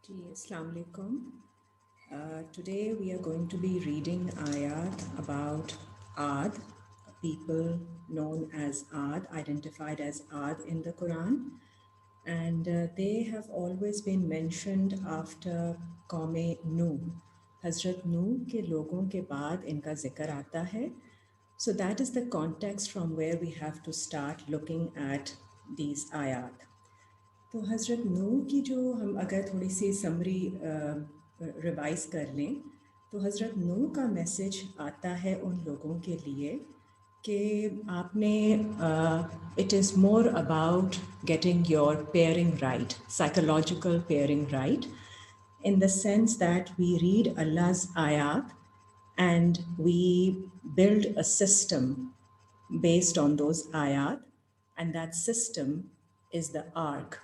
Assalamu alaikum. Today we are going to be reading ayat about Ad, people known as Ad, identified as Ad in the Quran. And they have always been mentioned after Qawm Nuh. Hazrat Nuh ke logon ke baad inka zikr aata hai. So that is the context from where we have to start looking at these ayat. तो हज़रत नूह की जो हम अगर थोड़ी सी summary revise कर लें तो हज़रत नूह का मैसेज आता है उन लोगों के लिए कि आपने it is more about getting your pairing right, psychological pairing right, in the sense that we read Allah's ayat and we build a system based on those ayat, and that system is the ark,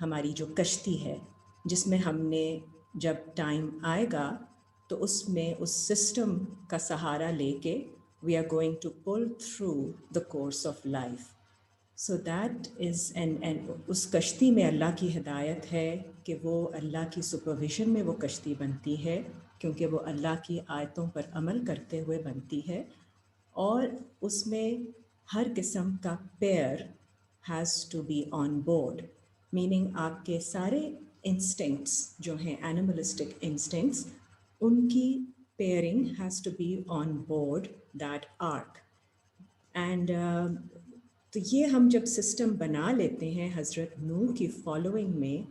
हमारी जो कश्ती है जिसमें हमने जब time आएगा तो उसमें उस सिस्टम का सहारा लेके we are going to pull through the course of life. So that is and उस कश्ती में अल्लाह की हिदायत है कि वो अल्लाह की सुपरविजन में वो कश्ती बनती है क्योंकि वो अल्लाह की आयतों पर अमल करते हुए बनती है और उसमें हर किस्म का pair has to be on board, meaning आपके सारे इंस्टिंक्ट्स जो हैं एनिमलिस्टिक इंस्टिंक्ट्स उनकी pairing has to be on board that ark. And तो ये हम जब सिस्टम बना लेते हैं हज़रत नूह की फॉलोइंग में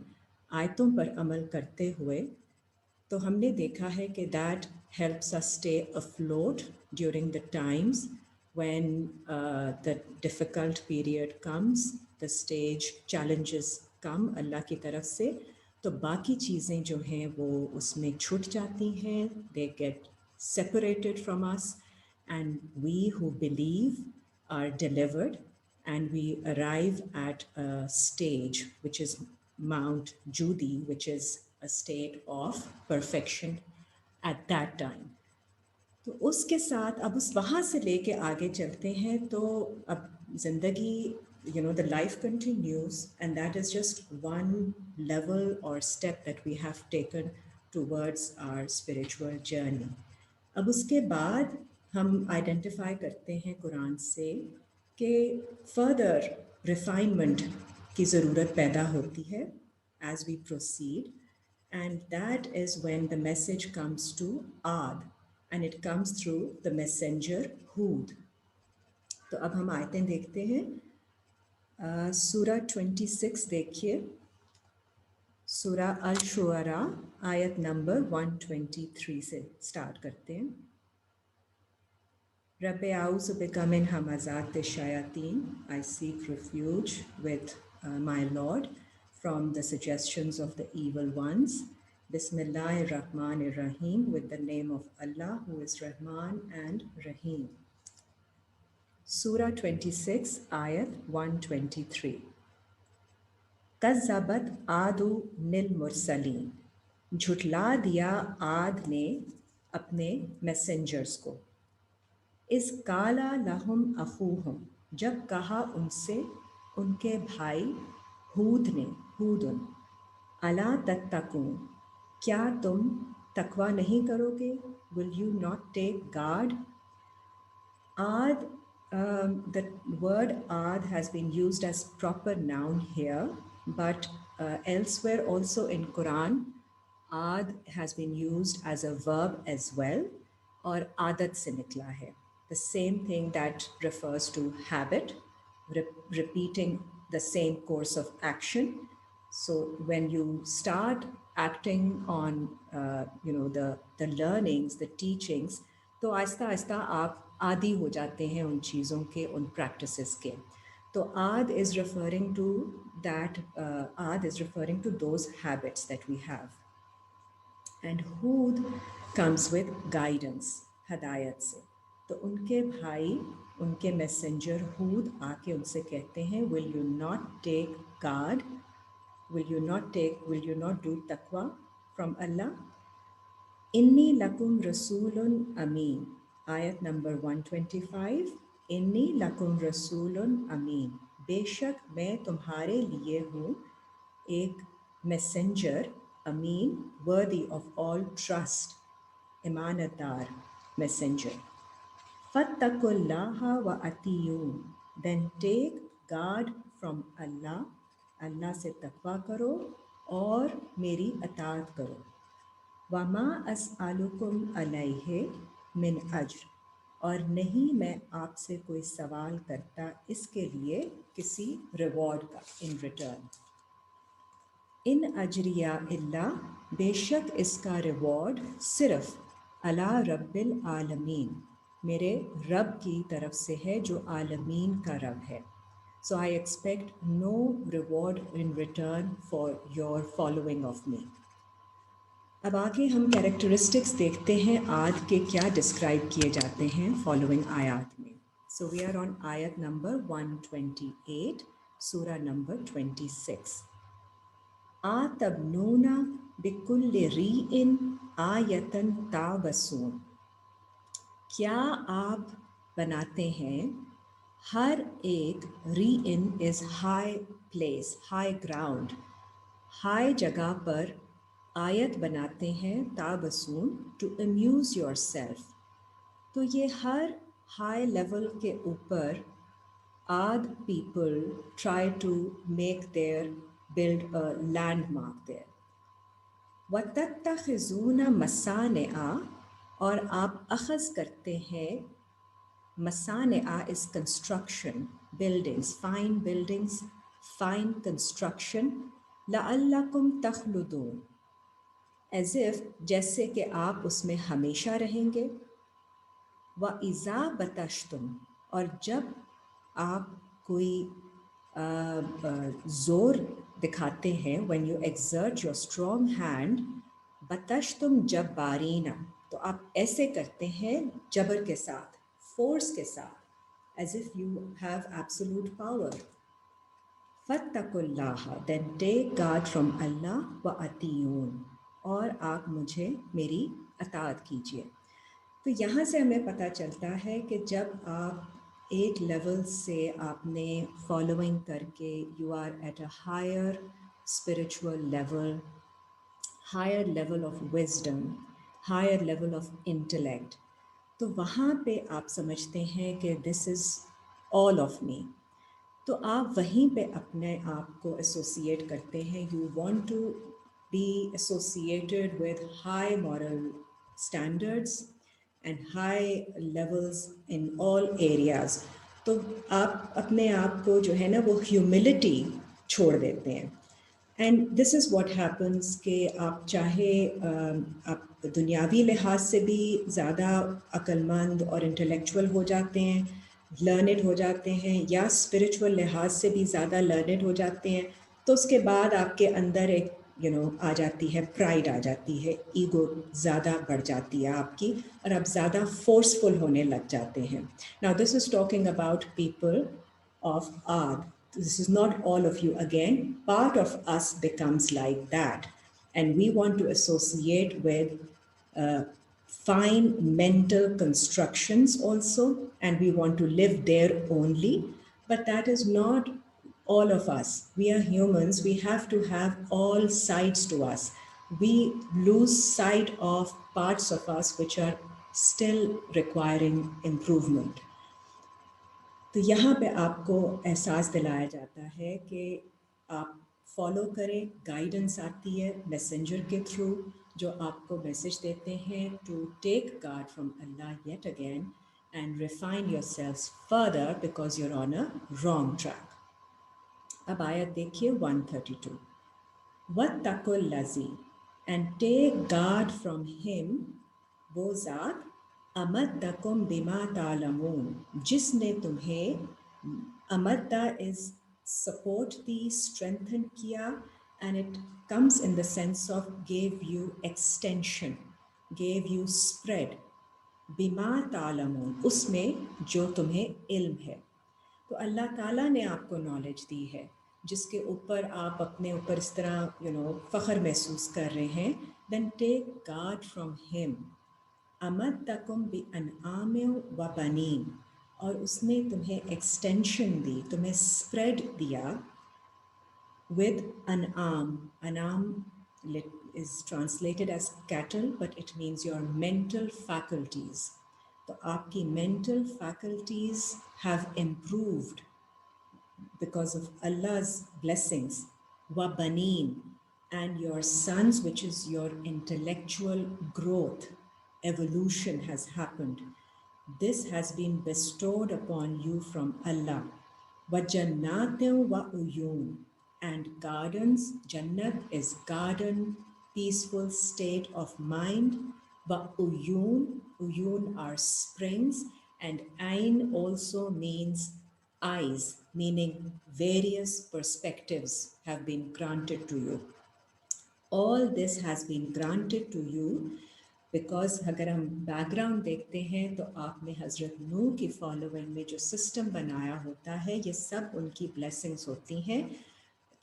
आयतों पर अमल करते हुए, तो हमने देखा है कि that helps us stay afloat during the times when the difficult period comes, the stage challenges come अल्लाह की तरफ से, तो बाकी चीज़ें जो हैं वो उसमें छूट जाती हैं, they get separated from us, and we who believe are delivered, and we arrive at a stage which is Mount Judi, which is a state of perfection at that time. तो उसके साथ अब उस वहाँ से लेके आगे चलते हैं तो अब ज़िंदगी the life continues, and that is just one level or step that we have taken towards our spiritual journey. अब उसके बाद हम आइडेंटिफाई करते हैं कुरान से कि फर्दर रिफाइनमेंट की ज़रूरत पैदा होती है as we proceed, and that is when the message comes to Ad, and it comes through the messenger Hud. तो अब हम आयतें देखते हैं. सूरा 26 देखिए, सूरा अल-शुअरा आयत नंबर 123 से स्टार्ट करते हैं. Rabbi a'udhu bika min hamazat shayateen. I seek refuge with my Lord from the suggestions of the evil ones. Bismillahir Rahmanir Rahim, with the name of Allah who is Rahman and Rahim. Surah 26, Ayat 123. कज़्ज़बत आदु निल मुरसलीन, झुठला दिया आद ने अपने messengers को. इस काला लहुम अखूहुम, जब कहा उनसे उनके भाई हूद ने, हूदुन, अला तत्तकून, क्या तुम तकवा नहीं करोगे, will you not take guard? Ad, the word Ad has been used as proper noun here, but elsewhere also in Quran, Ad has been used as a verb as well, or adat se nikla hai. The same thing that refers to habit, repeating the same course of action. So when you start acting on the learnings, the teachings, तो आहिस्ता आहिस्ता आप आदी हो जाते हैं उन चीज़ों के, उन practices के. तो आद is referring to that, आद is referring to those habits that we have. And Hud comes with guidance, हदायत से. तो उनके भाई, उनके मैसेंजर हूद आके उनसे कहते हैं, will you not take guard, will you not do taqwa from Allah? Inni lakum rasulun ameen, ayat number 125. Inni lakum rasulun ameen, बेशक मैं तुम्हारे लिए हूँ एक messenger Ameen, worthy of all trust, Imanadar, messenger. Fattakullaha wa atiyun. Then take guard from Allah. Allah se taqwa karo और मेरी अतात करो. वमा अस्अलुकुम अलैहि मिन अज्र. और नहीं मैं आपसे कोई सवाल करता इसके लिए किसी रिवॉर्ड का, इन रिटर्न. इन अजरिया इल्ला, बेशक इसका रिवॉर्ड सिर्फ अला रब्बिल आलमीन, मेरे रब की तरफ से है जो आलमीन का रब है. So I expect no reward in return for your following of me. अब आगे हम कैरेक्टरिस्टिक्स देखते हैं आद के क्या डिस्क्राइब किए जाते हैं फॉलोइंग आयात में. सो वी आर ऑन आयत नंबर 128, सूरा नंबर 26. आतबनूना बिकुल्लि रीइन आयतन ताबसून. क्या आप बनाते हैं हर एक, री इन is high place, high ground, high जगह पर आयत बनाते हैं, ताबसून टू अम्यूज़ योर सेल्फ. तो ये हर हाई लेवल के ऊपर आद people try to make their build a landmark there. वतत्तखिज़ून मसानिआ, और आप अखज़ करते हैं, मसानिआ is construction, buildings, fine construction. लअल्लकुम तखलुदून, एज इफ, जैसे कि आप उसमें हमेशा रहेंगे. व इज़ा बतश्तुम, और जब आप कोई ज़ोर दिखाते हैं, when you exert your strong hand, बतश्तुम जब्बारीना, तो आप ऐसे करते हैं जबर के साथ, फोर्स के साथ, as if you have absolute power. फत्तकुल्लाह, then take guard from Allah, व अतीयून, और आप मुझे मेरी अताअत कीजिए. तो यहाँ से हमें पता चलता है कि जब आप एक लेवल से आपने फॉलोइंग करके, you are at a higher spiritual level, higher level of wisdom, higher level of intellect, तो वहाँ पे आप समझते हैं कि this is all of me. तो आप वहीं पे अपने आप को एसोसिएट करते हैं. You want to be associated with high moral standards and high levels in all areas. तो आप अपने आप को जो है ना वो ह्यूमिलिटी छोड़ देते हैं. And this is what happens कि आप चाहे आप दुनियावी लिहाज से भी ज़्यादा अक्लमंद और इंटेलेक्चुअल हो जाते हैं, लर्नड हो जाते हैं, या स्पिरिचुअल लिहाज से भी ज़्यादा लर्नड हो जाते हैं, तो उसके बाद आपके अंदर एक आ जाती है, प्राइड आ जाती है, ईगो ज़्यादा बढ़ जाती है आपकी, और आप ज़्यादा फोर्सफुल होने लग जाते हैं. Now this is talking about people of Ad. This is not all of you again. Part of us becomes like that. And we want to associate with fine mental constructions also. And we want to live there only. But that is not all of us. We are humans. We have to have all sides to us. We lose sight of parts of us which are still requiring improvement. तो यहाँ पे आपको एहसास दिलाया जाता है कि आप फॉलो करें, गाइडेंस आती है मैसेंजर के थ्रू जो आपको मैसेज देते हैं to take guard from Allah yet again and refine yourselves further because you are on a wrong track. अब आयत देखिए 132. वत्तकुल लज़ी, and take guard from him, वो ज़ात, अमद्दकुम बिमा तालमून, जिसने तुम्हें, अमद्दा इज सपोर्ट दी, स्ट्रेंथन किया, and it comes in the sense of gave you extension, gave you spread. बिमा तालमून, उसमें जो तुम्हें इल्म है. तो अल्लाह ताला ने आपको नॉलेज दी है जिसके ऊपर आप अपने ऊपर इस तरह फ़ख्र महसूस कर रहे हैं. Then take guard from him. अमद्दकुम बिअनआमिन व बनीन, और उसने तुम्हें एक्सटेंशन दी, तुम्हें स्प्रेड दिया. विद अनआम, अनाम is translated as cattle, but it means your mental faculties. तो आपकी mental faculties have improved because of Allah's blessings. Wa baneen, and your sons, which is your intellectual growth, evolution has happened. This has been bestowed upon you from Allah. Wa jannatin wa uyun, and gardens. Jannat is garden, peaceful state of mind. Wa uyun, uyun are springs, and ain also means eyes, meaning various perspectives have been granted to you. All this has been granted to you because अगर हम background देखते हैं तो आपने हज़रत नूह की following में जो सिस्टम बनाया होता है, ये सब उनकी ब्लेसिंग्स होती हैं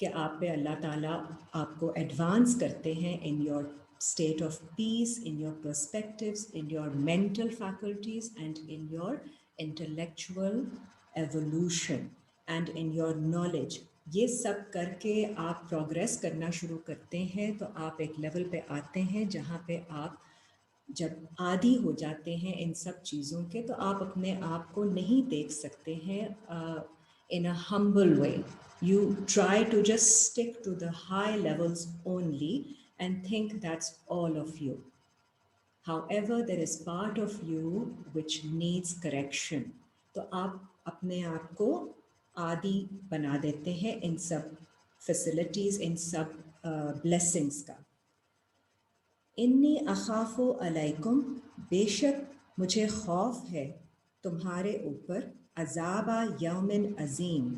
कि आप पे अल्लाह ताला आपको एडवांस करते हैं in your state of peace, in your perspectives, in your mental faculties, and in your intellectual evolution, and in your knowledge. ये सब करके आप प्रोग्रेस करना शुरू करते हैं तो आप एक लेवल पे आते हैं जहाँ पे आप जब आदी हो जाते हैं इन सब चीज़ों के तो आप अपने आप को नहीं देख सकते हैं in a humble way. You try to just stick to the high levels only and think that's all of you. However, there is part of you which needs correction. तो आप अपने आप को आदी बना देते हैं इन सब facilities, इन सब blessings का. इन्नी अखाफ़ो अलैकुम, बेशक मुझे खौफ है तुम्हारे ऊपर, अज़ाबा यौमिन अज़ीम,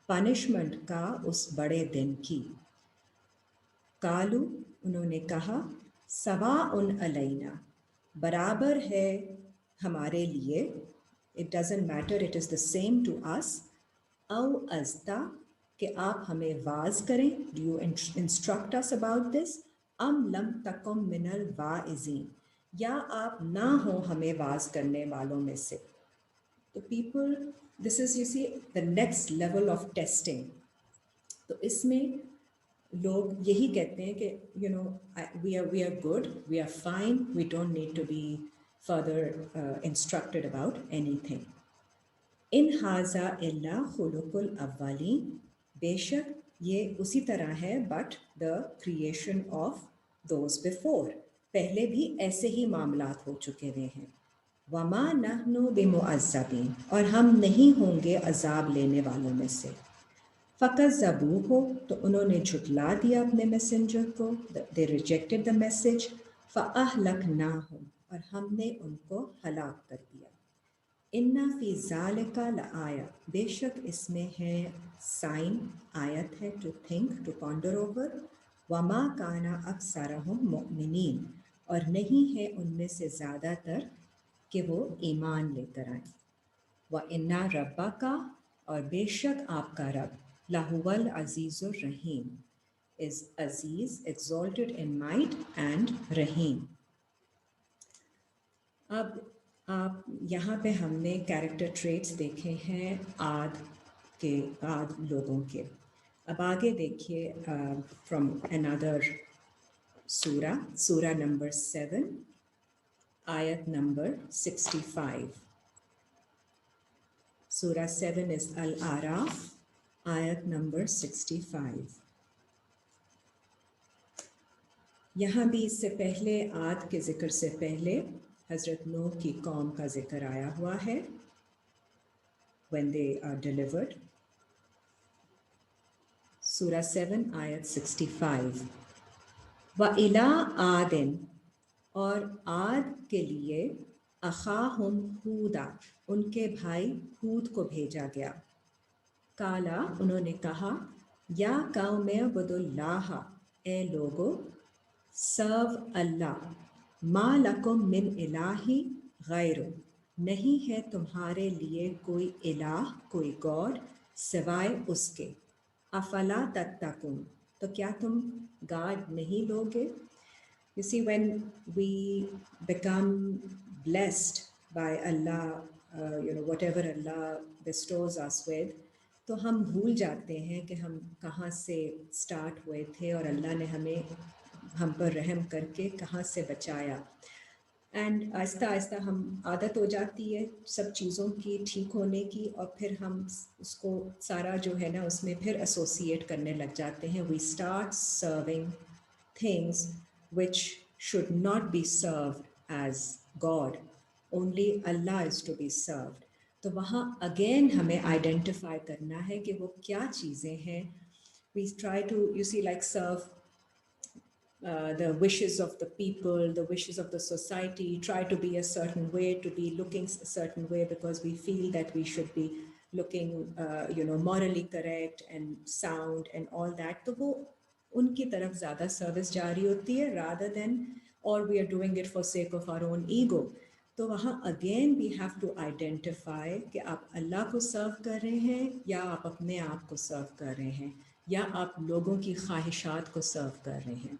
पनिशमेंट का उस बड़े दिन की. कालू, उन्होंने कहा, सवा उन अलैना, बराबर है हमारे लिए, it doesn't matter, it is the same to us, औ अज़ता, कि आप हमें वाज करें, do you instruct us about this, अम लम तकुम मिनल वाइज़ीन, या आप ना हो हमें वाज करने वालों में से. तो people, this is, you see, the next level of testing. तो इसमें लोग यही कहते हैं कि you know we are good, we are fine, we don't need to be further instructed about anything. इन हाजा इल्ला खुलुकुल अव्वलीन, बेशक ये उसी तरह है but the creation of those before, पहले भी ऐसे ही मामलात हो चुके हुए हैं. वमा नहनु बिमुअज़्ज़बीन, और हम नहीं होंगे अजाब लेने वालों में से. फ़कज़्ज़बूहु, तो उन्होंने झुटला दिया अपने मैसेंजर को, दे रिजेक्टेड द मैसेज. फ़अहलकनाहुम, और हमने उनको हलाक कर दिया. इन्ना फ़ी ज़ालिका लआया, बेशक इसमें है साइन, आयत है, to think, to ponder over. वमा काना अक्सरहुम मुमिनीन, और नहीं है उनमें से ज़्यादातर कि वो ईमान लेकर आए. व इन्ना रब्बका, और बेशक आपका रब, लाहुवल अज़ीज़ुर रहीम, is Aziz, exalted in might, and रहीम. अब आप यहाँ पे हमने कैरेक्टर ट्रेट्स देखे हैं आद लोगों के. अब आगे देखिए फ्रॉम अनदर सूरा नंबर 7, आयत नंबर 65. सूरा 7 is Al-Araf, आयत नंबर 65. यहाँ भी इससे पहले आद के ज़िक्र से पहले हज़रत नूह की कौम का ज़िक्र आया हुआ है, when they are delivered. सूरा 7 आयत 65. व इला आदिन, और आद के लिए, अखाहुम हूदा, उनके भाई हूद को भेजा गया. काला, उन्होंने कहा, या कौम अब्दुल्लाह, ए लोगो सर्व अल्लाह, मा लकुम मिन इलाही गैरु, नहीं है तुम्हारे लिए कोई इलाह, कोई गॉड सिवाय उसके. अफला तत्तकुन, तो क्या तुम गार्ड नहीं लोगे. You see, when we become blessed by Allah, whatever Allah bestows us with, तो हम भूल जाते हैं कि हम कहाँ से स्टार्ट हुए थे और अल्लाह ने हमें हम पर रहम करके कहाँ से बचाया। एंड आहिस्ता आहिस्ता हम आदत हो जाती है सब चीज़ों की ठीक होने की, और फिर हम उसको सारा जो है ना उसमें फिर एसोसिएट करने लग जाते हैं. We start serving things which should not be served as God. Only Allah is to be served. तो वहाँ again हमें identify करना है कि वो क्या चीज़ें हैं. We try to, you see, like serve the wishes of the people, the wishes of the society, try to be a certain way, to be looking a certain way because we feel that we should be looking, morally correct and sound and all that. तो वो उनकी तरफ ज़्यादा service जारी होती है rather than, or we are doing it for sake of our own ego. तो वहाँ again we have to identify कि आप अल्लाह को सर्व कर रहे हैं या आप अपने आप को सर्व कर रहे हैं या आप लोगों की ख्वाहिशात को सर्व कर रहे हैं.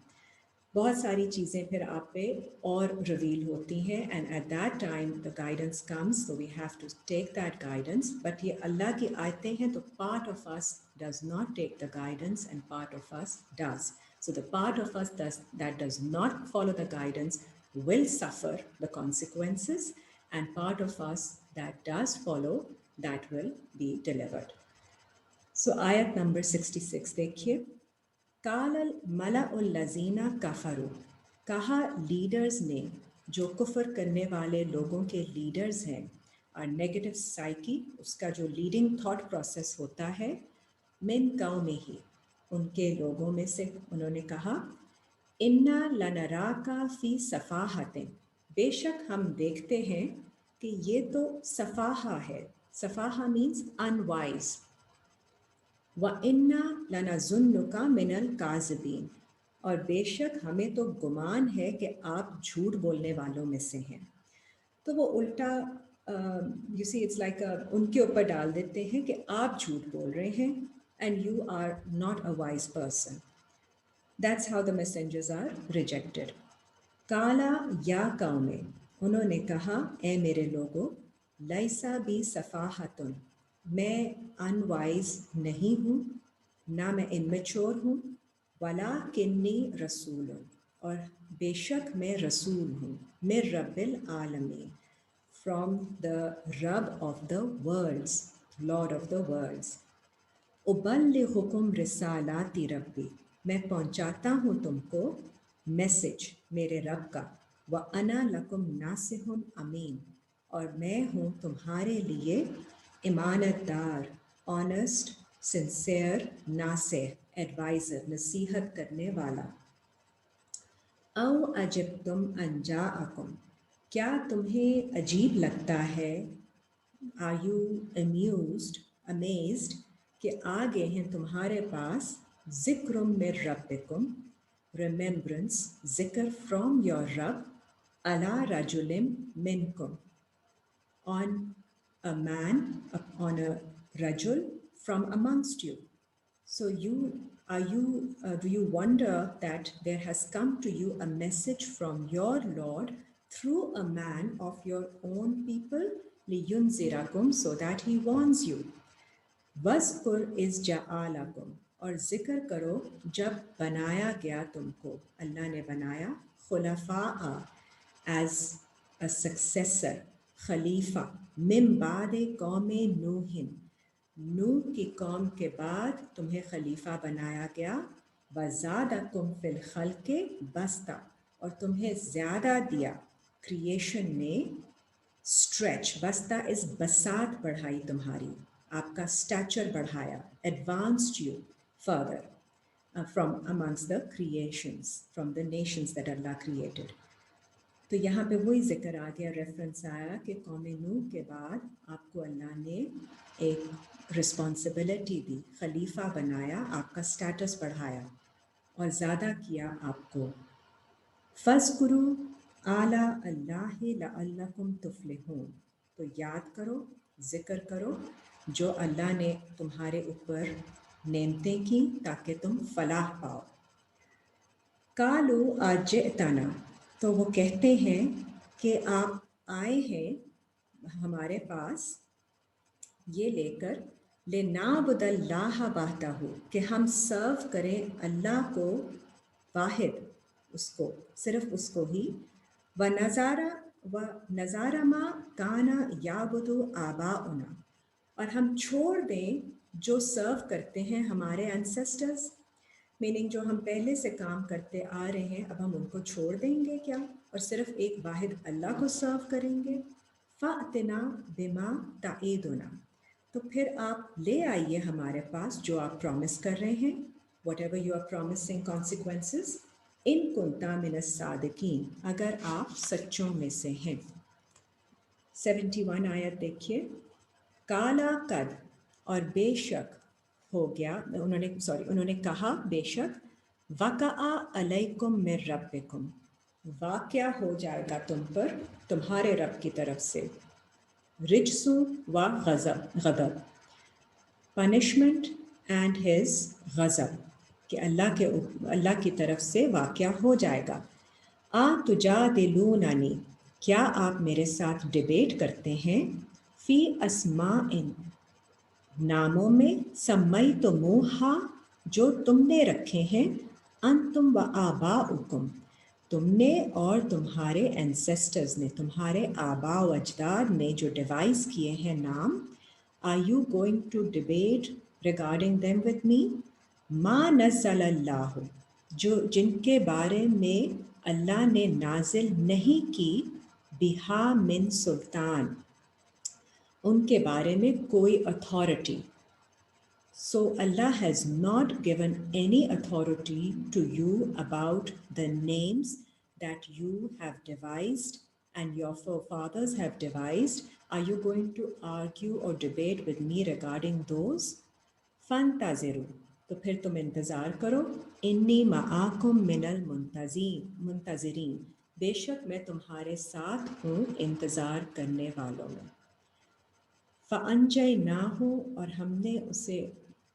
बहुत सारी चीज़ें फिर आप पे और रिवील होती हैं, and at that time the guidance comes, so we have to take that guidance. But ये अल्लाह की आयतें हैं, तो part of us does not take the guidance and part of us does. So the part of us that does not follow the guidance will suffer the consequences, and part of us that does follow, that will be delivered. So ayat number 66 देखिए. कालल मलाउल्लज़ीना कफ़रू, कहा leaders ने, जो कुफर करने वाले लोगों के leaders हैं. और नेगेटिव साइकी, उसका जो लीडिंग थॉट प्रोसेस होता है, मिन कौमिही, उनके लोगों में से उन्होंने कहा, इन्ना लनराका फ़ी सफ़ाहतिन, बेशक हम देखते हैं कि ये तो सफ़ाहा है. सफ़ाहा मीन्स अनवाइज. व इन्ना लनज़ुन्नुका मिनल काज़िबीन, और बेशक हमें तो गुमान है कि आप झूठ बोलने वालों में से हैं. तो वो उल्टा यू सी इट्स लाइक उनके ऊपर डाल देते हैं कि आप झूठ बोल रहे हैं and you are not a wise person. That's how the messengers are rejected. काला या कौमे, उन्होंने कहा, ए मेरे लोगों, लैसा बी सफ़ाहतुन, मैं अनवाइज नहीं हूँ, ना मैं इमेच्योर हूँ. वला किन्नी रसूल, और बेशक मैं रसूल हूँ, मिर रब्बिल आलमीन, फ्रॉम द रब of the worlds, lord of the worlds. उबल्लिगुकुम रिसालाति रब्बी, मैं पहुँचाता हूँ तुमको मैसेज मेरे रब का. व अना लकुम नासिहुन अमीन, और मैं हूँ तुम्हारे लिए इमानतदार, ऑनेस्ट, सिंसियर, नासिह, एडवाइज़र, नसीहत करने वाला. औ अजिब्तुम अन जाअकुम, क्या तुम्हें अजीब लगता है, आर यू अम्यूज्ड, अमेज्ड, कि आ गए हैं तुम्हारे पास, ज़िक्रुम मिर रब्बिकुम, remembrance, zikr from your Rabb, ala rajulim minkum, on a man, on a rajul from amongst you. So do you wonder that there has come to you a message from your Lord through a man of your own people, liyunzirakum, so that he warns you. वज़कुर इज़ जआलकुम, और ज़िक्र करो जब बनाया गया तुमको, अल्लाह ने बनाया, खुलफ़ा, एज अ सक्सेसर, खलीफा, मिन बादे कौमे नूहिन, नूह की कौम के बाद तुम्हें खलीफा बनाया गया. वज़ादकुम फ़िल ख़ल्क़ि बस्ता, और तुम्हें ज़्यादा दिया क्रिएशन में स्ट्रेच. बस्ता इज़ बसात बढ़ाई तुम्हारी, आपका स्टैचर बढ़ाया, advanced you further from amongst the creations, from the nations that Allah created. तो यहाँ पे वही जिक्र आ गया, रेफरेंस आया कि कौम नूह के बाद आपको अल्लाह ने एक रिस्पॉन्सिबिलिटी दी, खलीफा बनाया, आपका स्टेटस बढ़ाया और ज़्यादा किया आपको. फ़ज़्कुरू आला अल्लाहि लअल्लकुम तुफ़्लिहून, तो याद करो, ज़िक्र करो जो अल्लाह ने तुम्हारे ऊपर नेमतें की ताकि तुम फलाह पाओ. कालू आजितना, तो वो कहते हैं कि आप आए हैं हमारे पास ये लेकर, ले नाबुदल्लाह वाहदहू, कि हम सर्व करें अल्लाह को वाहिद, उसको, सिर्फ उसको ही। व नज़ारा मा काना याबुदु आबाउना, और हम छोड़ दें जो सर्व करते हैं हमारे एंसेस्टर्स, मीनिंग जो हम पहले से काम करते आ रहे हैं अब हम उनको छोड़ देंगे क्या और सिर्फ एक वाहिद अल्लाह को सर्व करेंगे। फ़ातिना बिमा ताईदुना, तो फिर आप ले आइए हमारे पास जो आप प्रॉमिस कर रहे हैं, whatever you are promising consequences, इन कुंता मिनस सादिकीन, अगर आप सच्चों में से हैं। 71 आयत देखिए। काला कद, और बेशक हो गया, उन्होंने कहा बेशक, वक़अ अलैकुम मिर रब्बिकुम, वाक़या हो जाएगा तुम पर तुम्हारे रब की तरफ से, रिजसु व गज़ब, पनिशमेंट एंड हिज गज़ब, कि अल्लाह की तरफ से वाक़या हो जाएगा। आ तुजादिलूननी, क्या आप मेरे साथ डिबेट करते हैं, फ़ी अस्माइन, नामों में, सम्मई तो मुहा, जो तुमने रखे हैं, अंतुम व आबाउकुम, तुमने और तुम्हारे एंसेस्टर्स ने, तुम्हारे आबा व अजदाद ने जो डिवाइस किए हैं नाम, are you going to debate regarding them with me, मा नज़्ज़लल्लाहु, जो जिनके बारे में अल्लाह ने नाजिल नहीं की, बिहा मिन सुल्तान, उनके बारे में कोई authority. So Allah has not given any authority to you about the names that you have devised and your forefathers have devised. Are you going to argue or debate with me regarding those? फंताज़िरू, तो फिर तुम इंतज़ार करो, इन्नी मआकुम मिनल मुंतज़िरीन, बेशक मैं तुम्हारे साथ हूँ इंतज़ार करने वालों में। फ़अंजयनाहु, और हमने उसे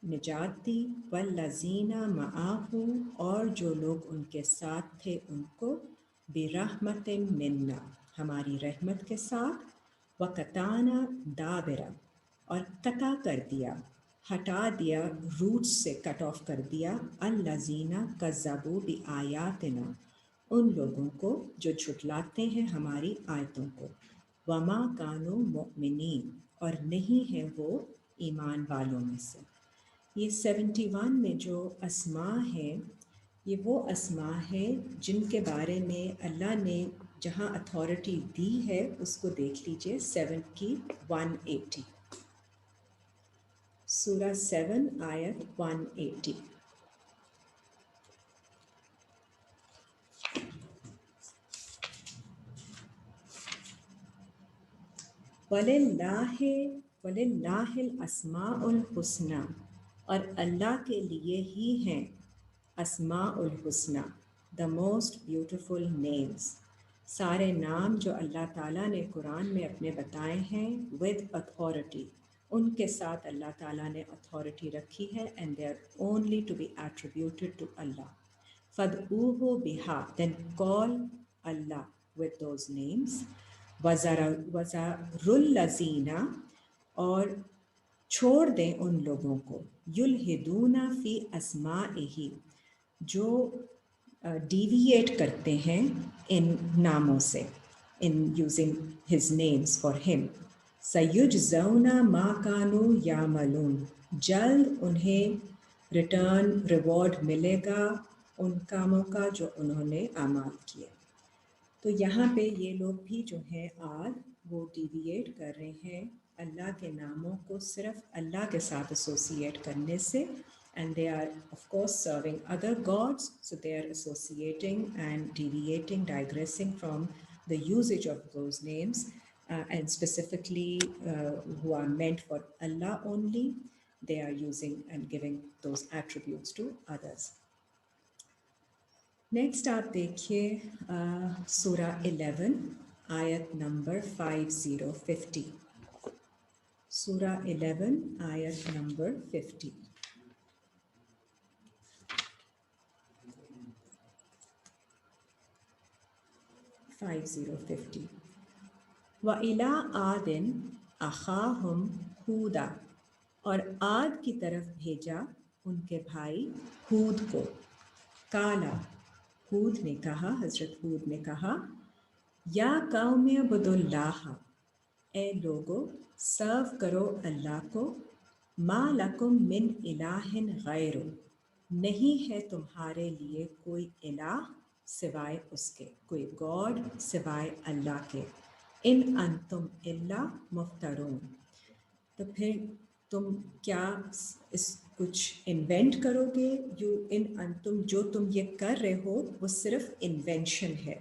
निजात दी, वल्लज़ीना मआहु, और जो लोग उनके साथ थे उनको, बिरहमतिन मिन्ना, हमारी रहमत के साथ, वक़ताना दाबिरा, और कता कर दिया, हटा दिया, रूट्स से कट ऑफ कर दिया, अल्लज़ीना कज़्ज़बू बिआयातिना, उन लोगों को जो झुठलाते हैं हमारी आयतों को, वमा कानू मुमिनीन, और नहीं है वो ईमान वालों में से। ये 71 में जो अस्मा है, ये वो अस्मा है जिनके बारे में अल्लाह ने जहाँ अथॉरिटी दी है उसको देख लीजिए 7 की 180, सूरा 7 आयत 180। वलिल्लाहिल अस्माउल हुस्ना, और अल्लाह के लिए ही हैं अस्माउल हुस्ना, द मोस्ट ब्यूटिफुल नेम्स, सारे नाम जो अल्लाह ताला ने कुरान में अपने बताए हैं विद अथॉरिटी, उनके साथ अल्लाह ताला ने अथॉरिटी रखी है, and they are only to be attributed to Allah. फदऊहु बिहा, then call Allah with those names, वज़ारुल्लज़ीना, और छोड़ दें उन लोगों को, युल्हिदूना फ़ी अस्माइही, जो डिविएट करते हैं इन नामों से, in using his names for him, सयुजज़ौना मा कानू यामलून, जल्द उन्हें रिटर्न रिवॉर्ड मिलेगा उन कामों का जो उन्होंने आमाल किए। तो यहाँ पे ये लोग भी जो हैं आद, वो डिविएट कर रहे हैं अल्लाह के नामों को सिर्फ अल्लाह के साथ एसोसिएट करने से, and they are of course serving other gods, so they are associating and deviating, digressing from the uses of those names, and specifically who are meant for Allah only, they are using and giving those attributes to others. Next आप देखिए सूरा 11 आयत number 5050, सूरा 11 आयत number 50। व इला आदिन अखाहुम हूदा, और आद की तरफ भेजा उनके भाई हूद को, काला हूद ने कहा, हज़रत हूद ने कहा, या कौम अबुदुल्लाह, ए लोगो सर्व करो अल्लाह को, मा लकुम मिन इलाहिन गैरो, नहीं है तुम्हारे लिए कोई इलाह सिवाय उसके, कोई गॉड सिवाय अल्लाह के, इन अंतुम इल्ला मुफ्तरून, तो फिर तुम क्या इस कुछ इन्वेंट करोगे? तुम जो तुम ये कर रहे हो वो सिर्फ इन्वेंशन है.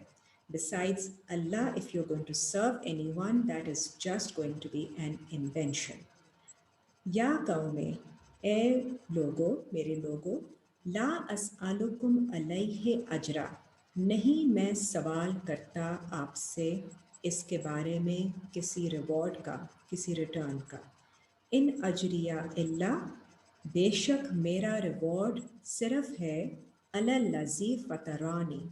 Besides Allah, if you're going to serve anyone, that is just going to be an invention. या कौमे, ए लोगो, मेरे लोगो, ला अस्अलुकुम अलैहि अजरा, नहीं मैं सवाल करता आपसे इसके बारे में किसी रिवॉर्ड का, किसी रिटर्न का. इन अजरिया इल्ला, बेशक मेरा रिवॉर्ड सिर्फ है अलल्लज़ी फ़तरानी,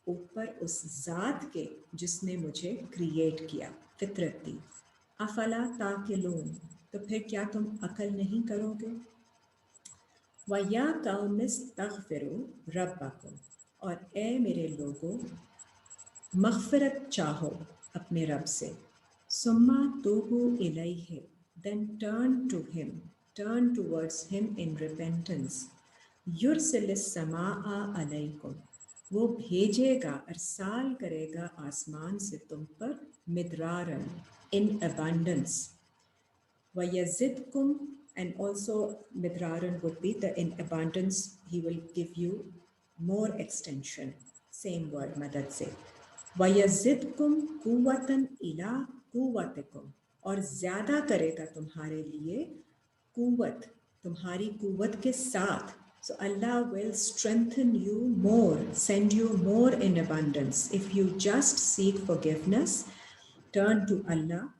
ऊपर उस ज़ात के जिसने मुझे क्रिएट किया, फितरत दी. अफला ताकिलून, तो फिर क्या तुम अकल नहीं करोगे? वया कौमिस्तगफिरू रब्बकुम, और ए मेरे लोगों मग़फ़िरत चाहो अपने रब से. सुम्मा तूबू इलैहि, then turn to him, turn towards him in repentance. युरसिलिस समाआ अलैकुम, वो भेजेगा, अरसाल करेगा आसमान से तुम पर, मिदरारन, in abundance. وَيَزِدْكُمْ, and also midraran would be the in abundance, he will give you more extension. Same word, madad se. وَيَزِدْكُمْ قُوَّةً إِلَىٰ قُوَّتِكُمْ, और ज़्यादा करेगा तुम्हारे लिए कुव्वत, तुम्हारी कुव्वत के साथ. So Allah will strengthen you more, send you more in abundance. If you just seek forgiveness, turn to Allah,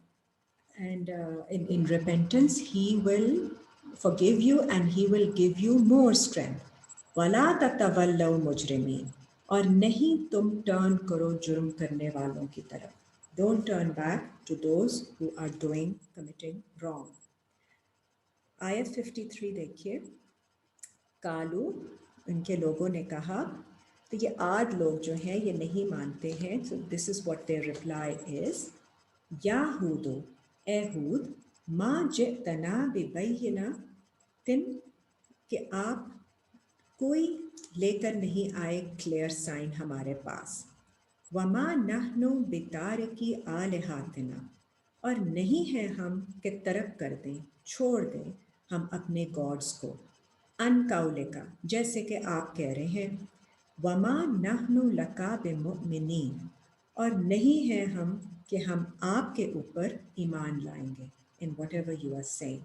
and in repentance, he will forgive you and he will give you more strength. वला ततवल्लौ मुजरिमीन, और नहीं तुम turn करो जुर्म करने वालों की तरफ. Don't turn back to those who are committing wrong. आयत 53 देखिए. कालू, उनके लोगों ने कहा, तो ये आद लोग जो हैं ये नहीं मानते हैं. So this is what their reply is. या हूदो, ए हूद, मा जितना बिबैना तिन, कि आप कोई लेकर नहीं आए क्लियर साइन हमारे पास. वमा नहनु बितारिकी आलिहातिना, और नहीं है हम कि तरक कर दें, छोड़ दें हम अपने गॉड्स को. अनकाउलिका, जैसे कि आप कह रहे हैं. वमा नहनु लका बिमुमिनीन, और नहीं है हम कि हम आपके ऊपर ईमान लाएंगे, इन whatever you are saying.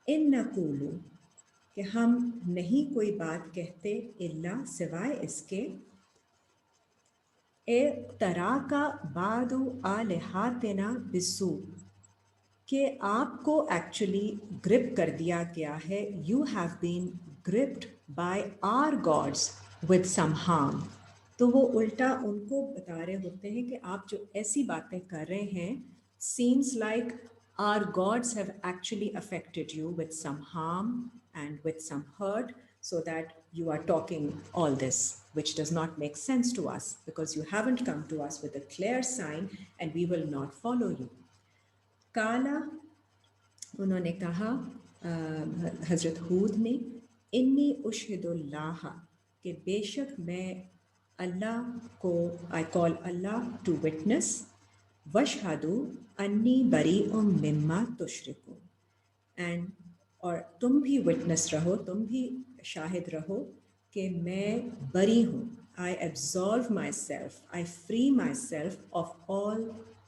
इन नकूलू, कि हम नहीं कोई बात कहते, इल्ला, सिवाय इसके, ए तरा का बादु आलिहातिना बिसू, कि आपको एक्चुअली ग्रिप कर दिया गया है. You have been gripped by our gods with some harm. तो वो उल्टा उनको बता रहे होते हैं कि आप जो ऐसी बातें कर रहे हैं, seems like our gods have actually affected you with some harm and with some hurt, so that you are talking all this, which does not make sense to us, because you haven't come to us with a clear sign and we will not follow you. काला, उन्होंने कहा, हज़रत हूद ने, इन्नी उशहिदुल्लाह, कि बेशक मैं अल्लाह को, I call Allah to witness, वशहदु अन्नी बरीउम मिम्मा तुशरिकून, एंड, और तुम भी विटनेस रहो, तुम भी शाहिद रहो कि मैं बरी हूँ. I absolve myself, I free myself of all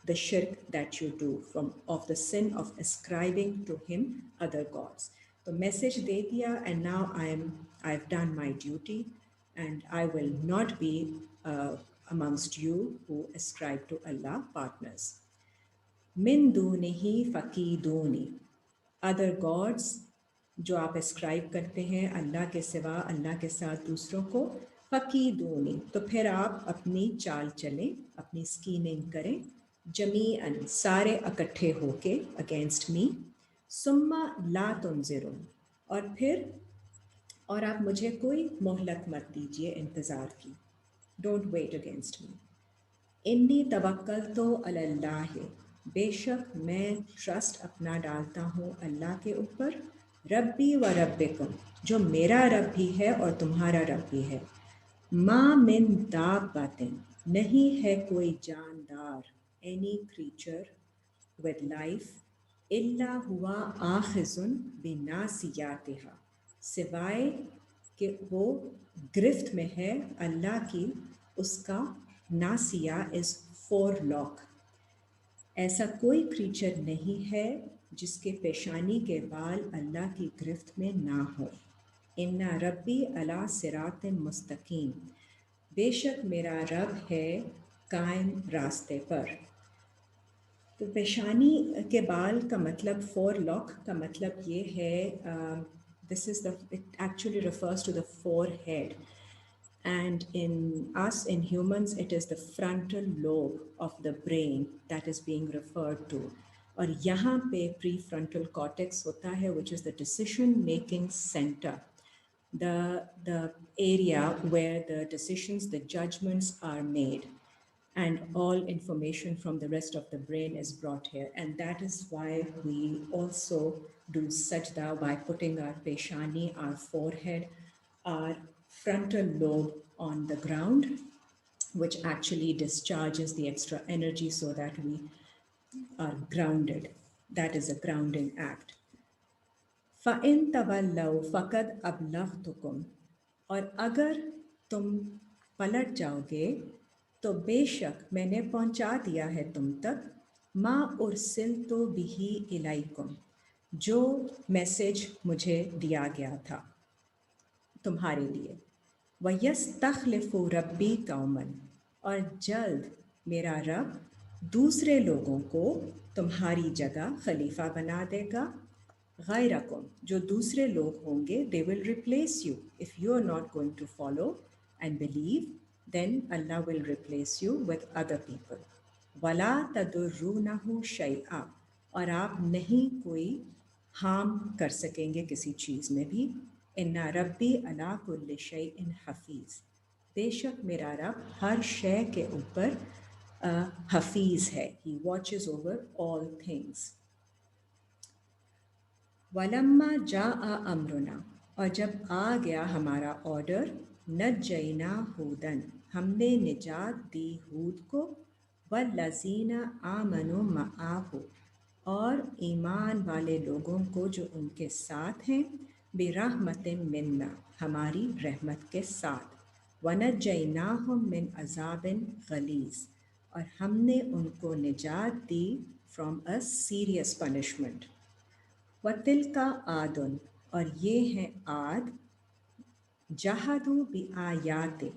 the shirk that you do, of the sin of ascribing to him other gods. तो मैसेज दे दिया, and now I've done my duty, and I will not be amongst you who ascribe to Allah partners. Min dunihi faqiduni, other gods जो आप ascribe करते हैं अल्लाह के सिवा, अल्लाह के साथ दूसरों को, फकीदूनी, तो फिर आप अपनी चाल चलें, अपनी स्कीमिंग करें, जमीअन, सारे इकट्ठे होके अगेंस्ट मी, सुम्मा ला तुनज़िरून, और फिर, और आप मुझे कोई मोहलत मत दीजिए इंतज़ार की. Don't wait against me. इन्नी तवक्कल तो अल्लाह है, बेशक मैं ट्रस्ट अपना डालता हूँ अल्लाह के ऊपर, रब्बी व रब्बिकुम, जो मेरा रब भी है और तुम्हारा रब भी है। मा मिन दाब्बातिन, नहीं है कोई जानदार, एनी क्रीचर with life, इल्ला हुआ आखिजुन बिनासियातिहा, सिवाय कि वो गिरफ्त में है अल्लाह की, उसका नासिया इज़ फोर लॉक। ऐसा कोई क्रीचर नहीं है जिसके पेशानी के बाल अल्लाह की गिरफ्त में ना हो। इन्ना रब्बी अला सिरात मुस्तकीम, बेशक मेरा रब है कायम रास्ते पर। तो पेशानी के बाल का मतलब फोर लॉक का मतलब ये है, this is the, it actually refers to the forehead, and in us, in humans, it is the frontal lobe of the brain that is being referred to. और यहाँ पे prefrontal cortex होता है, which is the decision making center, the area where the decisions, the judgments are made, and all information from the rest of the brain is brought here. And that is why we also do sajda by putting our peshani, our forehead, our frontal lobe on the ground, which actually discharges the extra energy so that we are grounded. That is a grounding act. फ़इन तवल्लौ फ़क़द अबलग़तुकुम, और अगर तुम पलट जाओगे तो बेशक मैंने पहुंचा दिया है तुम तक, मा उरसिलतु बिही इलैकुम, जो मैसेज मुझे दिया गया था तुम्हारे लिए। वयस्तख़लिफ़ु रब्बी कौमन, और जल्द मेरा रब दूसरे लोगों को तुम्हारी जगह खलीफा बना देगा। गैरकुम, जो दूसरे लोग होंगे, they will replace you. If you are not going to follow and believe, then Allah will replace you with other people. वला तदुर्रूनहु शैआ, और आप नहीं कोई हार्म कर सकेंगे किसी चीज़ में भी। इन्ना रब्बी अला कुल्लि शैइन हफीज़, बेशक मेरा रब हर शय के ऊपर हफीज़ है। He watches over all things. वलम्मा जाआ अमरुना, और जब आ गया हमारा ऑर्डर, नज्जैना हूदन, हमने निजात दी हूद को, वल्लज़ीना आमनु मआहु, और ईमान वाले लोगों को जो उनके साथ हैं, बिरहमतिन मिन्ना, हमारी रहमत के साथ, वनज्जैनाहुम मिन अज़ाबिन गलीज़, और हमने उनको निजात दी फ्रॉम अ सीरियस पनिशमेंट। वतिल का आदन, और ये हैं आद, जहादू बि आयाते,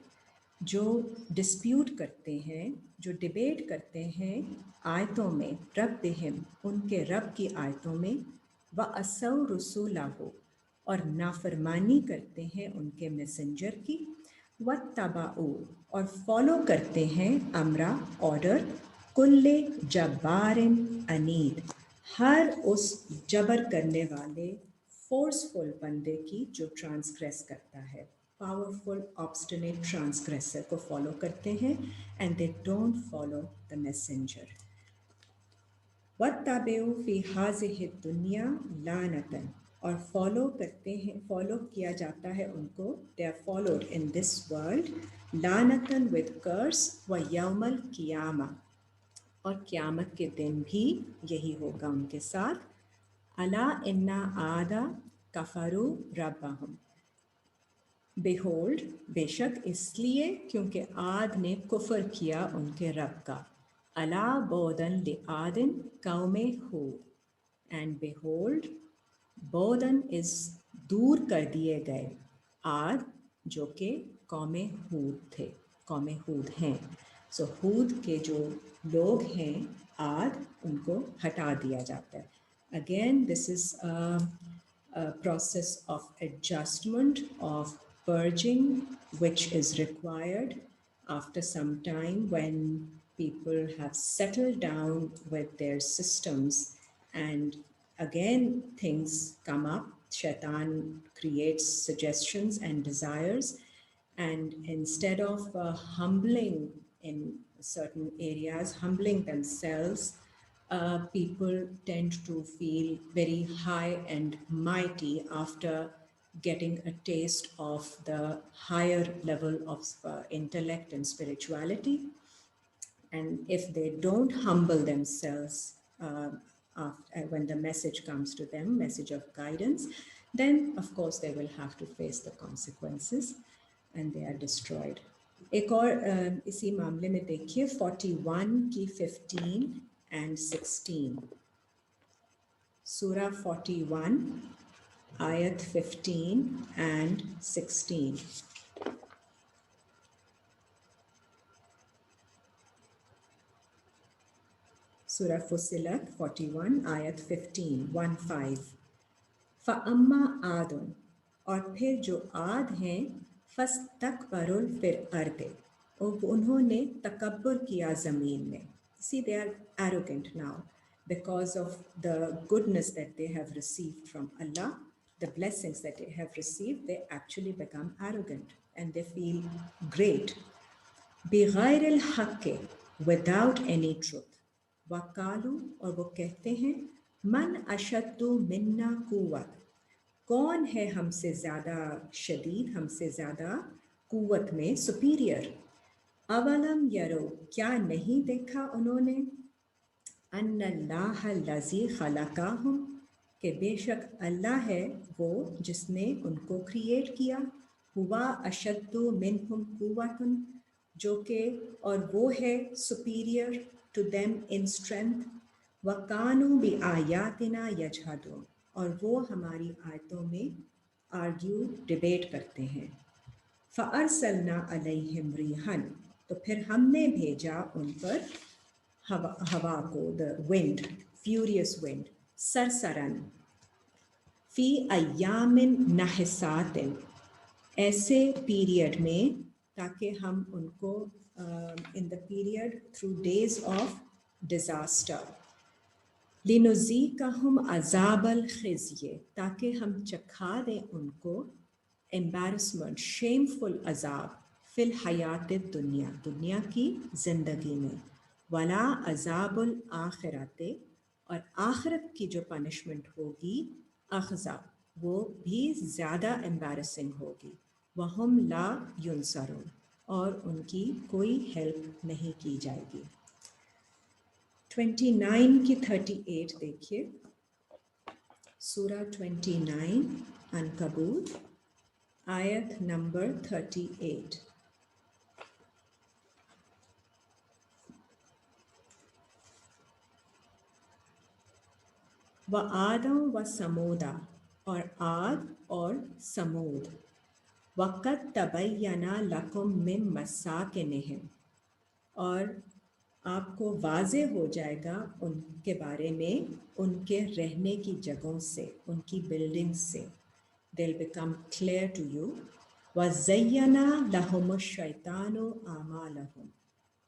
जो डिस्प्यूट करते हैं, जो डिबेट करते हैं आयतों में, रब्बिहिम, उनके रब की आयतों में, व असौ रसूलहु, और नाफरमानी करते हैं उनके मैसेंजर की, व तबाऊ, और फॉलो करते हैं अमरा, ऑर्डर, कुल्ले जब्बारिन अनीद, हर उस जबर करने वाले फोर्सफुल बंदे की जो ट्रांसग्रेस करता है। पावरफुल ऑब्स्टिनेट ट्रांसग्रेसर को फॉलो करते हैं, and they don't follow the messenger. वत्तबिउ फी हाज़िहि दुनिया लानतन, और फॉलो करते हैं, फॉलो किया जाता है उनको, they are followed in this world, लानतन विद कर्स, व यौमल कियामा, और क़यामत के दिन भी यही होगा उनके साथ। अला इन्ना आदा कफरू रब्बहुम, बेहोल्ड, बेशक इसलिए क्योंकि आद ने कुफर किया उनके रब का। अला बोदन ले आदिन कौमे हूद, एंड बेहोल्ड, बोदन इस दूर कर दिए गए आद, जो कि कौमे हूद थे, कौमे हूद हैं। सो हूद के जो लोग हैं आद, उनको हटा दिया जाता है। Again this is a process of adjustment, of purging, which is required after some time when people have settled down with their systems, and again things come up. Shaitan creates suggestions and desires, And instead of humbling in certain areas, humbling themselves, people tend to feel very high and mighty after getting a taste of the higher level of intellect and spirituality. And if they don't humble themselves when the message comes to them, message of guidance, then of course they will have to face the consequences and they are destroyed. एक और इसी मामले में देखिए 41 की 15 and 16. Surah 41, ayat 15 and 16. Surah Fussilat 41, ayat 15, 1-5. फ़अम्मा आदुन, और फिर जो आद हैं, फ़स्तकबरुल फिर अर्दे, और उन्होंने तकब्बुर किया ज़मीन में. See, they are arrogant now because of the goodness that they have received from Allah, the blessings that they have received. They actually become arrogant and they feel great. بغیر الحق, without any truth. وقالو, اور وہ کہتے ہیں, من اشد منا قوت, کون ہے ہم سے زیادہ شدید, ہم سے زیادہ قوت میں, superior. اولم یرو, کیا نہیں دیکھا انہوں نے, ان اللہ الذی خلقہم, کہ بے شک اللہ ہے وہ جس نے ان کو کریٹ کیا, ہوا اشد منہم قوتن, جو کہ اور وہ ہے superior to them in strength. وَقَانُوا بِآيَاتِنَا يَجْحَدُونَ, اور وہ ہماری آیتوں میں آرگیو ڈیبیٹ کرتے ہیں. فَأَرْسَلْنَا عَلَيْهِمْ رِيحًا, تو پھر ہم نے بھیجا ان پر ہوا کو, the wind, furious wind, سرسرن, فی ایام نحسات, ایسے پیریڈ میں, تاکہ ہم ان کو in the period through days of disaster. لِنُذِيقَهُمْ عَذَابَ الْخِزْيِ, تاکہ ہم چکھا دیں ان کو embarrassment, shameful عذاب, فی الحیات الدنیا, دنیا کی زندگی میں, ولا عذاب الآخرت, اور آخرت کی جو پنشمنٹ ہوگی, اخزا, وہ بھی زیادہ embarrassing ہوگی. وَهُمْ لَا يُنصَرُونَ, اور ان کی کوئی ہیلپ نہیں کی جائے گی. 29 کی 38 دیکھیے. سورہ 29 عنکبوت, آیت نمبر 38. وَعَادًا وَثَمُودَ, اور عاد اور سمود. وَقَدْ تَبَيَّنَ لَكُم مِّن مَّسَاكِنِهِمْ, اور آپ کو واضح ہو جائے گا ان کے بارے میں ان کے رہنے کی جگہوں سے, ان کی بلڈنگ سے. They'll become clear to you. وَزَيَّنَ لَهُمُ الشَّيْطَانُ أَعْمَالَهُمْ,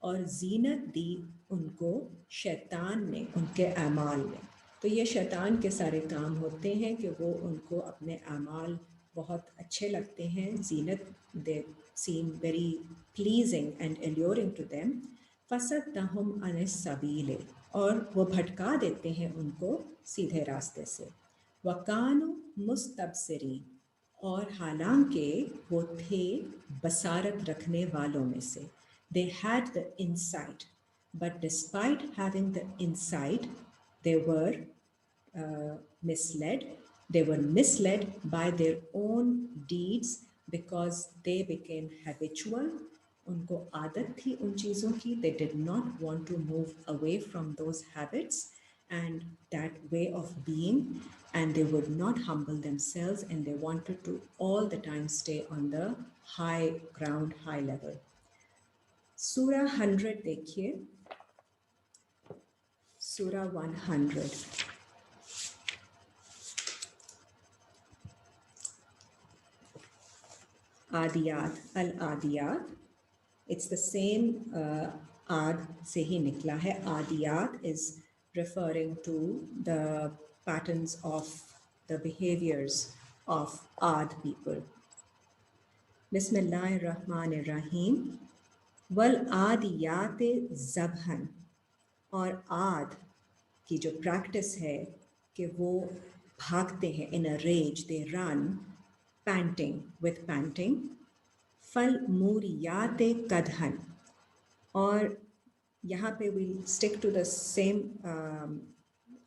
اور زینت دی ان کو شیطان نے ان کے اعمال میں. تو یہ شیطان کے سارے کام ہوتے ہیں کہ وہ ان کو اپنے اعمال بہت اچھے لگتے ہیں, زینت, they seem very pleasing and alluring to them. فَصَدَّهُمْ عَنِ السَّبِيلِ, اور وہ بھٹکا دیتے ہیں ان کو سیدھے راستے سے. وَكَانُوا مُسْتَبْصِرِينَ, اور حالانکہ وہ تھے بصارت رکھنے والوں میں سے. They had the insight, but despite having the insight, they were misled. They were misled by their own deeds because they became habitual. ان کو عادت تھی ان چیزوں کی. They did not want to move away from those habits and that way of being, and they would not humble themselves, and they wanted to all the time stay on the high ground, high level. Surah 100 دیکھیے. Surah 100. آدیات, العادیات, it's the same آد سے ہی نکلا ہے. آدیات is referring to the patterns of the behaviors of Ad people. बिस्मिल्लाहिर्रहमानिर्रहीम। वल आदियात ज़बहन, और आद की जो प्रैक्टिस है कि वो भागते हैं in a rage, they run, panting, with panting. फल मूरियात कदहन, और यहाँ पे we'll stick to the same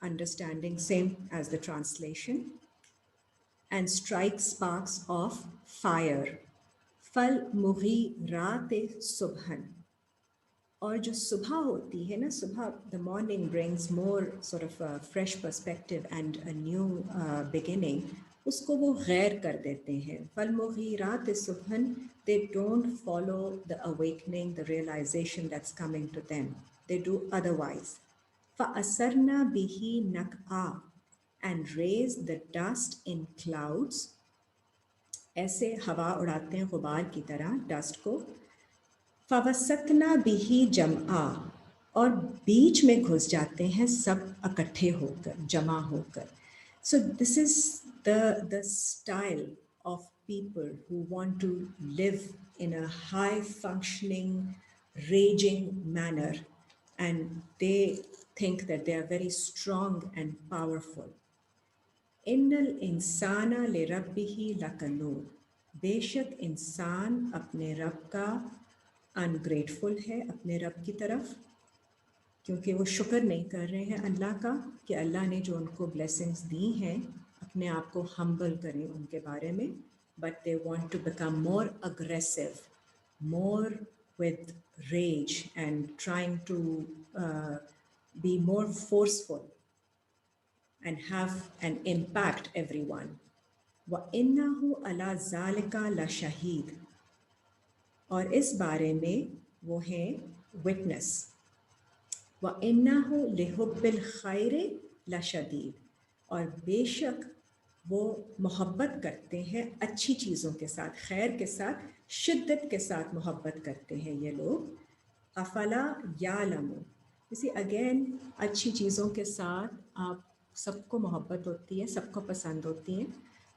understanding, same as the translation. And strike sparks of fire. फल मुगीरात सुबहन, और जो सुबह होती है ना, सुबह, the morning brings more sort of a fresh perspective and a new beginning, उसको वो गैर कर देते हैं. फल मुगीरात सुबहन, they don't follow the awakening, the realization that's coming to them. They do otherwise. فَأَسَرْنَا بِهِ نَقْعًا, and raise the dust in clouds. ऐसे हवा उड़ाते हैं गुबार की तरह डस्ट को. फवसतना बिही जमआ, और बीच में घुस जाते हैं सब इकट्ठे होकर, जमा होकर. So this is the style of people who want to live in a high functioning, raging manner, and they think that they are very strong and powerful. इन्नल इंसाना ले रब्बिही लकनूद, बेशक इंसान अपने रब का अनग्रेटफुल है, अपने रब की तरफ, क्योंकि वो शुक्र नहीं कर रहे हैं अल्लाह का कि अल्लाह ने जो उनको ब्लेसिंग्स दी हैं, अपने आप को हम्बल करें उनके बारे में. But they want to become more aggressive, more with rage and trying to be more forceful and have an impact everyone. وَإِنَّهُ عَلَى ذَلِكَ لَشَهِيدٌ, और इस बारे में वो हैं विटनेस. وَإِنَّهُ لِحُبِّ الْخَيْرِ لَشَدِيدٌ, और बेशक वो मोहब्बत करते हैं अच्छी चीज़ों के साथ, खैर के साथ, शिद्दत के साथ मोहब्बत करते हैं ये लोग. अफला यालमु, इसी अगेन अच्छी चीज़ों के साथ आप सबको मोहब्बत होती है, सबको पसंद होती है,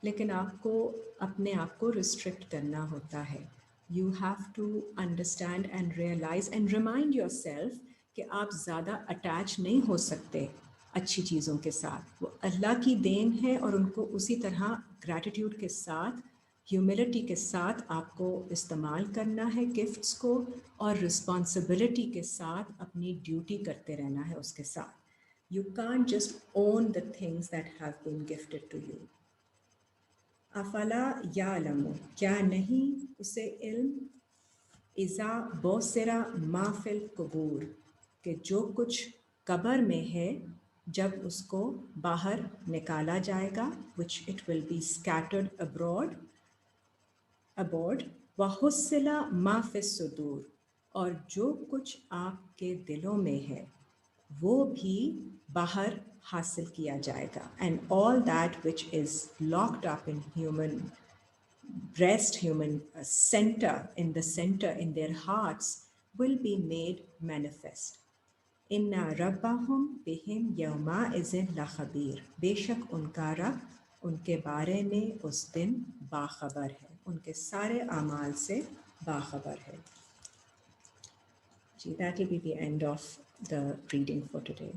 लेकिन आपको अपने आप को रिस्ट्रिक्ट करना होता है. You have to understand and realise and remind yourself कि आप ज़्यादा अटैच नहीं हो सकते अच्छी चीज़ों के साथ. वो अल्लाह की देन है, और उनको उसी तरह ग्रैटिट्यूड के साथ, ह्यूमिलिटी के साथ आपको इस्तेमाल करना है गिफ्ट्स को, और रिस्पॉन्सिबिलिटी के साथ अपनी ड्यूटी करते रहना है उसके साथ. You can't just own the things that have been gifted to you. अफला यालमु, क्या नहीं उसे इल्म, इज़ा बोसरा माफिल कुबूर, कि जो कुछ कब्र में है जब उसको बाहर निकाला जाएगा, which it will be scattered abroad, वहुस्सिला माफिस सुदूर, और जो कुछ आपके दिलों में है वो भी बाहर हासिल किया जाएगा. And all that which is locked up in human breast, human center, in the center, in their hearts, will be made manifest. Inna rabbahum bihim yawma izin Lakhbir, बेशक उनका रब उनके बारे में उस दिन बाखबर है, उनके सारे आमाल से बाखबर है. That will be the end of the reading for today.